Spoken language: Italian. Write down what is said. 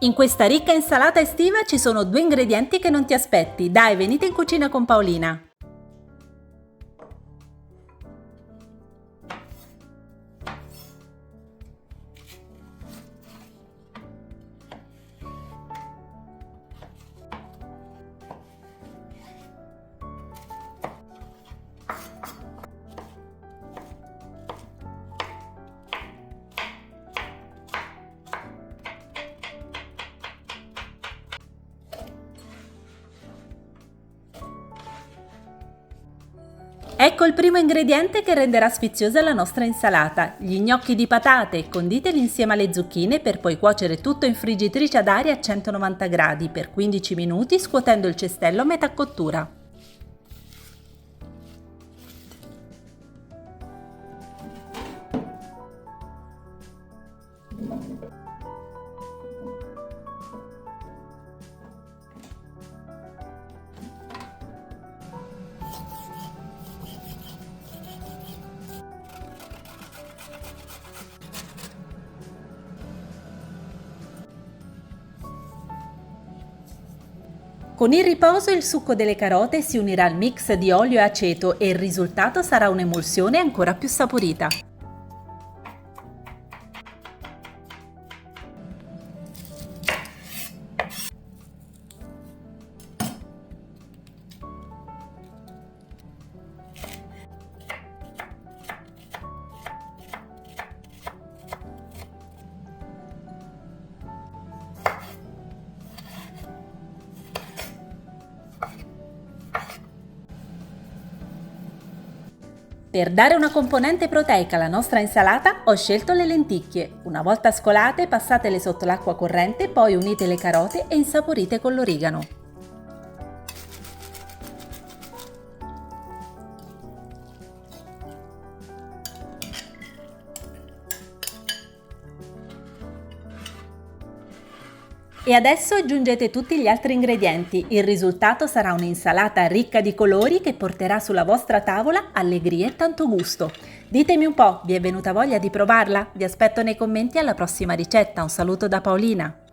In questa ricca insalata estiva ci sono 2 ingredienti che non ti aspetti. Dai, venite in cucina con Paolina! Ecco il primo ingrediente che renderà sfiziosa la nostra insalata, gli gnocchi di patate. Conditeli insieme alle zucchine per poi cuocere tutto in friggitrice ad aria a 190 gradi per 15 minuti scuotendo il cestello a metà cottura. Con il riposo il succo delle carote si unirà al mix di olio e aceto e il risultato sarà un'emulsione ancora più saporita. Per dare una componente proteica alla nostra insalata ho scelto le lenticchie. Una volta scolate passatele sotto l'acqua corrente, poi unite le carote e insaporite con l'origano. E adesso aggiungete tutti gli altri ingredienti. Il risultato sarà un'insalata ricca di colori che porterà sulla vostra tavola allegria e tanto gusto. Ditemi un po', vi è venuta voglia di provarla? Vi aspetto nei commenti alla prossima ricetta. Un saluto da Paolina!